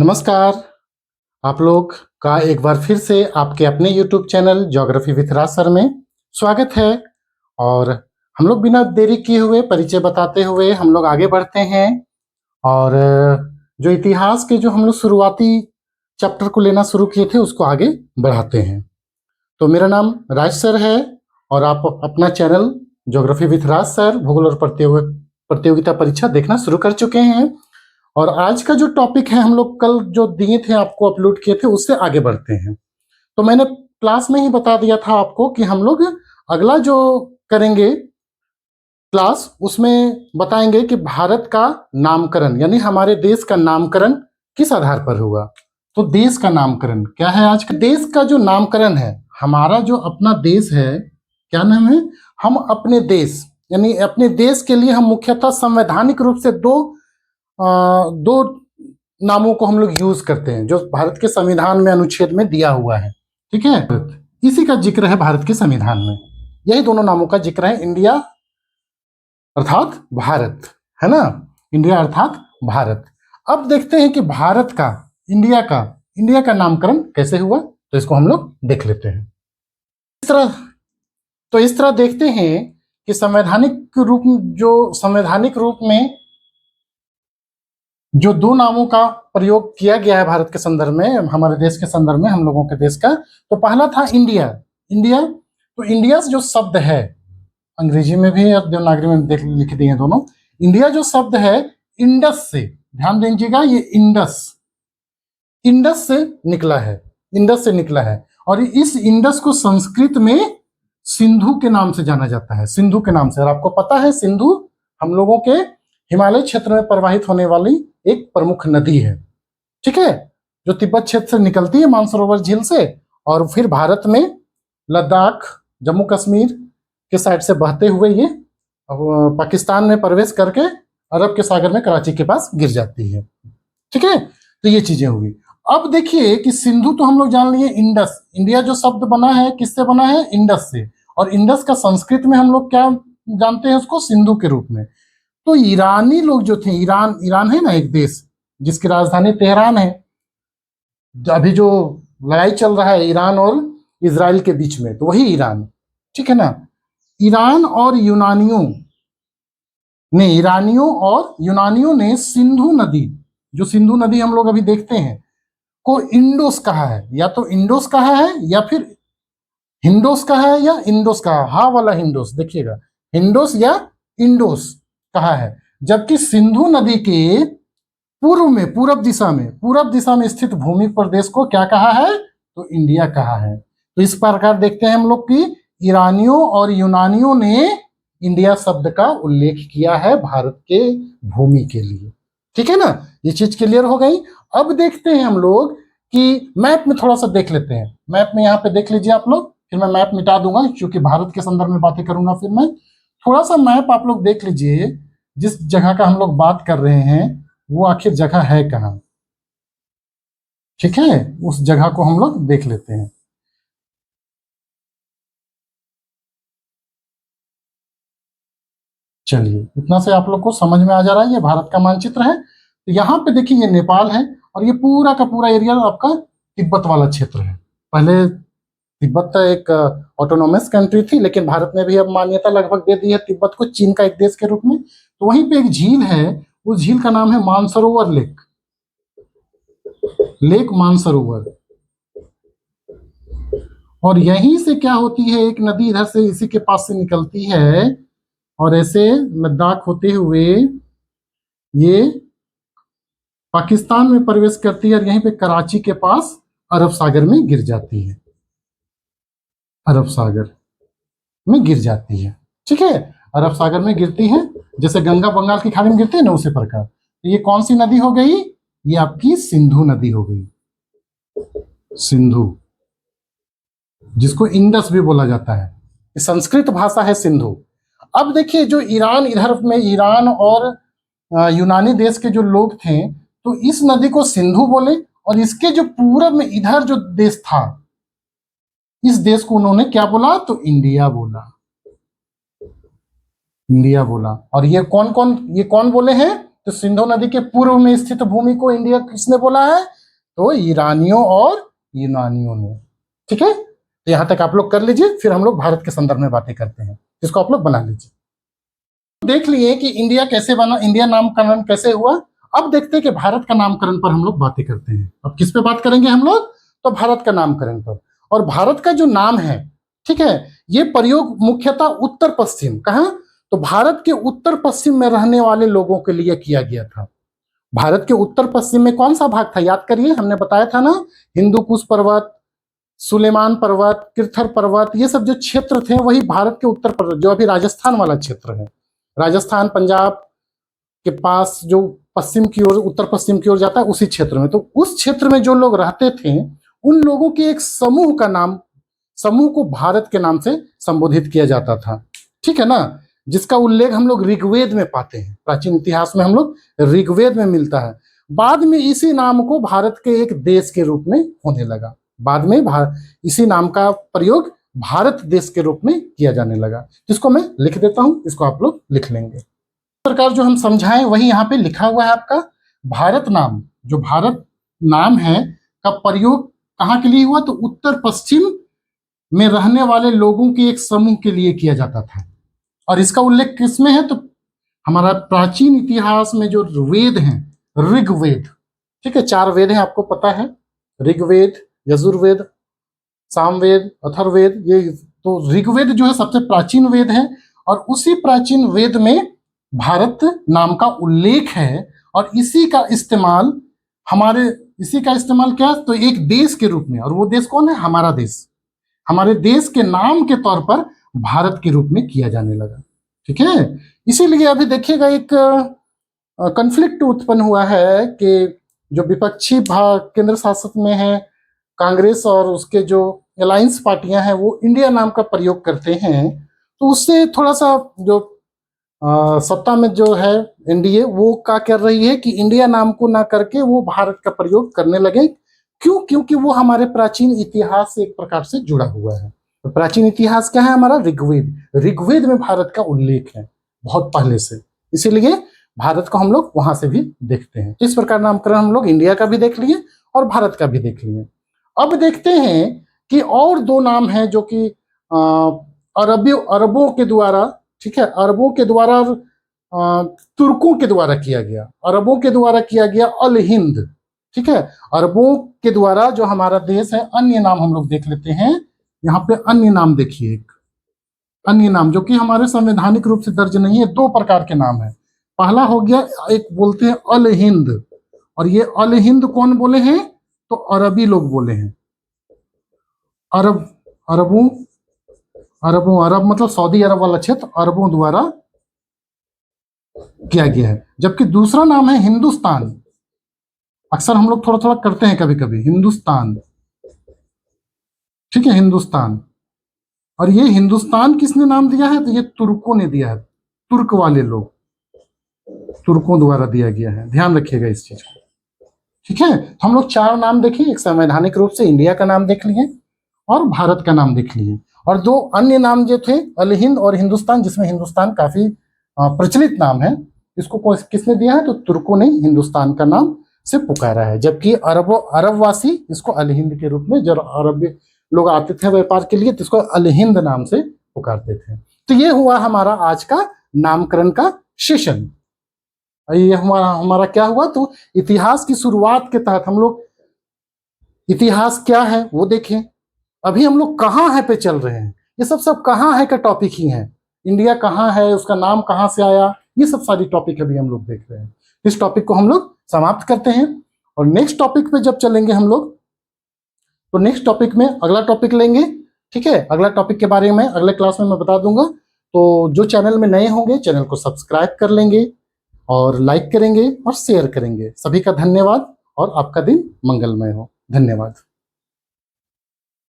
नमस्कार। आप लोग का एक बार फिर से आपके अपने YouTube channel geography with Raj sir में स्वागत है। और हम लोग बिना देरी किए हुए परिचय बताते हुए हम लोग आगे बढ़ते हैं और जो इतिहास के जो हम लोग शुरुआती चैप्टर को लेना शुरू किए थे उसको आगे बढ़ाते हैं। तो मेरा नाम राज सर है और आप अपना channel geography with Raj sir भूगोल और प्रतियोगिता परीक्षा देखना शुरू कर चुके हैं। और आज का जो टॉपिक है हम लोग कल जो दिए थे आपको अपलोड किए थे उससे आगे बढ़ते हैं। तो मैंने क्लास में ही बता दिया था आपको कि हम लोग अगला जो करेंगे क्लास उसमें बताएंगे कि भारत का नामकरण यानी हमारे देश का नामकरण किस आधार पर होगा। तो देश का नामकरण क्या है आज का देश का जो नामकरण है, हमारा जो अपना देश है क्या नाम है, हम अपने देश यानी अपने देश के लिए हम मुख्यतः संवैधानिक रूप से दो नामों को हम लोग यूज करते हैं जो भारत के संविधान में अनुच्छेद में दिया हुआ है। ठीक है, इसी का जिक्र है भारत के संविधान में, यही दोनों नामों का जिक्र है। इंडिया अर्थात भारत, है ना, इंडिया अर्थात भारत। अब देखते हैं कि भारत का इंडिया का नामकरण कैसे हुआ, तो इसको हम लोग देख लेते हैं। इस तरह देखते हैं कि संवैधानिक रूप में जो दो नामों का प्रयोग किया गया है भारत के संदर्भ में, हमारे देश के संदर्भ में, हम लोगों के देश का, तो पहला था इंडिया। तो इंडिया जो शब्द है अंग्रेजी में भी और देवनागरी में लिख दिए दोनों। इंडिया जो शब्द है इंडस से, ध्यान दीजिएगा, ये इंडस से निकला है और इस इंडस को संस्कृत में सिंधु के नाम से जाना जाता है, सिंधु के नाम से। और आपको पता है सिंधु हम लोगों के हिमालय क्षेत्र में प्रवाहित होने वाली एक प्रमुख नदी है, ठीक है, जो तिब्बत क्षेत्र से निकलती है मानसरोवर झील से और फिर भारत में लद्दाख जम्मू कश्मीर के साइड से बहते हुए ये पाकिस्तान में प्रवेश करके अरब के सागर में कराची के पास गिर जाती है। ठीक है, तो ये चीजें हुई। अब देखिए कि सिंधु तो हम लोग जान लिए, इंडस, इंडिया जो शब्द बना है किससे बना है, इंडस से, और इंडस का संस्कृत में हम लोग क्या जानते हैं उसको, सिंधु के रूप में। तो ईरानी लोग जो थे, ईरान है ना एक देश जिसकी राजधानी तेहरान है, अभी जो लड़ाई चल रहा है ईरान और इजराइल के बीच में, तो वही ईरान, ठीक है ना। ईरानियों और यूनानियों ने सिंधु नदी, जो सिंधु नदी हम लोग अभी देखते हैं, को इंडोस कहा है, या तो इंडोस कहा है या फिर हिंडोस कहा है या इंडोस कहा, हा वाला हिंडोस देखिएगा, हिंडोस या इंडोस कहा है। जबकि सिंधु नदी के पूरब दिशा में स्थित भूमि प्रदेश को क्या कहा है, तो इंडिया कहा है। तो इस प्रकार देखते हैं हम लोग कि ईरानियों और यूनानियों ने इंडिया शब्द का उल्लेख किया है भारत के भूमि के लिए। ठीक है ना, ये चीज क्लियर हो गई। अब देखते हैं हम लोग कि मैप में थोड़ा सा देख लेते हैं। मैप में यहाँ पे देख लीजिए आप लोग, फिर मैं मैप मिटा दूंगा क्योंकि भारत के संदर्भ में बातें करूंगा। फिर मैं थोड़ा सा मैप आप लोग देख लीजिए, जिस जगह का हम लोग बात कर रहे हैं वो आखिर जगह है कहाँ। ठीक है, उस जगह को हम लोग देख लेते हैं। चलिए, इतना से आप लोग को समझ में आ जा रहा है, ये भारत का मानचित्र है। तो यहाँ पे देखिए ये नेपाल है और ये पूरा का पूरा एरिया आपका तिब्बत वाला क्षेत्र है। पहले तिब्बत एक ऑटोनोमस कंट्री थी, लेकिन भारत ने भी अब मान्यता लगभग दे दी है तिब्बत को चीन का एक देश के रूप में। तो वहीं पे एक झील है, उस झील का नाम है मानसरोवर लेक मानसरोवर। और यहीं से क्या होती है, एक नदी इधर से इसी के पास से निकलती है और ऐसे लद्दाख होते हुए ये पाकिस्तान में प्रवेश करती है और यहीं पे कराची के पास अरब सागर में गिर जाती है, अरब सागर में गिर जाती है। ठीक है, अरब सागर में गिरती है, जैसे गंगा बंगाल की खाड़ी में गिरती है ना, उसी प्रकार। तो ये कौन सी नदी हो गई, ये आपकी सिंधु नदी हो गई, सिंधु, जिसको इंडस भी बोला जाता है, संस्कृत भाषा है सिंधु। अब देखिए जो ईरान और यूनानी देश के जो लोग थे, तो इस नदी को सिंधु बोले, और इसके जो पूरब में इधर जो देश था, इस देश को उन्होंने क्या बोला, तो इंडिया बोला। और ये कौन बोले हैं, तो सिंधु नदी के पूर्व में स्थित भूमि को इंडिया किसने बोला है, तो ईरानियों और यूनानियों ने। ठीक है, तो यहां तक आप लोग कर लीजिए, फिर हम लोग भारत के संदर्भ में बातें करते हैं, इसको आप लोग बना लीजिए। देख लिए कि इंडिया कैसे बना, इंडिया नामकरण कैसे हुआ। अब देखते हैं कि भारत का नामकरण पर हम लोग बातें करते हैं। अब किस पे बात करेंगे हम लोग, तो भारत का नामकरण पर। और भारत का जो नाम है, ठीक है, ये प्रयोग मुख्यतः उत्तर पश्चिम, कहां, तो भारत के उत्तर पश्चिम में रहने वाले लोगों के लिए किया गया था। भारत के उत्तर पश्चिम में कौन सा भाग था, याद करिए, हमने बताया था ना, हिंदू कुश पर्वत, सुलेमान पर्वत, किरथर पर्वत, ये सब जो क्षेत्र थे वही भारत के उत्तर प्रदेश, जो अभी राजस्थान वाला क्षेत्र है, राजस्थान पंजाब के पास जो पश्चिम की ओर, उत्तर पश्चिम की ओर जाता है, उसी क्षेत्र में। तो उस क्षेत्र में जो लोग रहते थे, उन लोगों के एक समूह का नाम, समूह को भारत के नाम से संबोधित किया जाता था। ठीक है ना, जिसका उल्लेख हम लोग ऋग्वेद में पाते हैं, प्राचीन इतिहास में हम लोग ऋग्वेद में मिलता है। बाद में इसी नाम को भारत के एक देश के रूप में होने लगा। बाद में इसी नाम का प्रयोग भारत देश के रूप में किया जाने लगा, जिसको मैं लिख देता हूं, इसको आप लोग लिख लेंगे। इस प्रकार जो हम समझाएं वही यहाँ पे लिखा हुआ है आपका। भारत नाम, जो भारत नाम है का प्रयोग कहाँ के लिए हुआ, तो उत्तर पश्चिम में रहने वाले लोगों के एक समूह के लिए किया जाता था। और इसका उल्लेख किसमें है, तो हमारा प्राचीन इतिहास में जो वेद हैं, ऋग्वेद, ठीक है, 4 वेद हैं, आपको पता है, ऋग्वेद, यजुर्वेद, सामवेद, अथर्ववेद। ये तो ऋग्वेद जो है सबसे प्राचीन वेद है, और उसी प्राचीन वेद में भारत नाम का उल्लेख है। और इसी का इस्तेमाल क्या, तो एक देश के रूप में, और वो देश कौन है, हमारा देश, हमारे देश के नाम के तौर पर भारत के रूप में किया जाने लगा। ठीक है, इसीलिए अभी देखिएगा एक कॉन्फ्लिक्ट उत्पन्न हुआ है कि जो विपक्षी भाग केंद्र शासित में है, कांग्रेस और उसके जो अलायंस पार्टियां हैं, वो इंडिया नाम का प्रयोग करते हैं। तो उससे थोड़ा सा जो सत्ता में जो है एनडीए, वो क्या कर रही है कि इंडिया नाम को ना करके वो भारत का प्रयोग करने लगे। क्यों, क्योंकि वो हमारे प्राचीन इतिहास से एक प्रकार से जुड़ा हुआ है। तो प्राचीन इतिहास क्या है हमारा, ऋग्वेद, ऋग्वेद में भारत का उल्लेख है बहुत पहले से, इसीलिए भारत को हम लोग वहां से भी देखते हैं। तो इस प्रकार नामकरण हम लोग इंडिया का भी देख लिए और भारत का भी देख लिए। अब देखते हैं कि और 2 नाम हैं जो कि अरबों के द्वारा, ठीक है, अरबों के द्वारा, तुर्कों के द्वारा किया गया, अरबों के द्वारा किया गया अल हिंद। ठीक है, अरबों के द्वारा जो हमारा देश है, अन्य नाम हम लोग देख लेते हैं। यहाँ पे अन्य नाम देखिए, एक अन्य नाम जो कि हमारे संवैधानिक रूप से दर्ज नहीं है। 2 प्रकार के नाम है। पहला हो गया, एक बोलते हैं अल हिंद, और ये अल हिंद कौन बोले हैं, तो अरबी लोग बोले हैं। अरबों, अरब मतलब सऊदी अरब वाला क्षेत्र, अरबों द्वारा किया गया है। जबकि दूसरा नाम है हिंदुस्तान, अक्सर हम लोग थोड़ा थोड़ा करते हैं कभी कभी, हिंदुस्तान। ठीक है, हिंदुस्तान। और ये हिंदुस्तान किसने नाम दिया है, तो ये तुर्कों ने दिया है, तुर्क वाले लोग, तुर्कों द्वारा दिया गया है, ध्यान रखिएगा इस चीज को। ठीक है, तो हम लोग 4 नाम देखे, एक संवैधानिक रूप से इंडिया का नाम देख लिए और भारत का नाम देख लिए, और 2 अन्य नाम जो थे अल हिंद और हिंदुस्तान, जिसमें हिंदुस्तान काफी प्रचलित नाम है। इसको किसने दिया है, तो तुर्कों ने हिंदुस्तान का नाम से पुकारा है। जबकि अरबवासी इसको अल हिंद के रूप में, जब अरब लोग आते थे व्यापार के लिए, तो इसको अल हिंद नाम से पुकारते थे। तो ये हुआ हमारा आज का नामकरण का सेशन। ये हमारा क्या हुआ, तो इतिहास की शुरुआत के तहत हम लोग इतिहास क्या है वो देखें। अभी हम लोग कहाँ है पे चल रहे हैं, ये सब कहाँ है का टॉपिक ही है। इंडिया कहाँ है, उसका नाम कहाँ से आया, ये सब सारी टॉपिक अभी हम लोग देख रहे हैं। इस टॉपिक को हम लोग समाप्त करते हैं, और नेक्स्ट टॉपिक पे जब चलेंगे हम लोग, तो नेक्स्ट टॉपिक में अगला टॉपिक लेंगे। ठीक है, अगला टॉपिक के बारे में अगले क्लास में मैं बता दूंगा। तो जो चैनल में नए होंगे, चैनल को सब्सक्राइब कर लेंगे और लाइक करेंगे और शेयर करेंगे। सभी का धन्यवाद, और आपका दिन मंगलमय हो। धन्यवाद।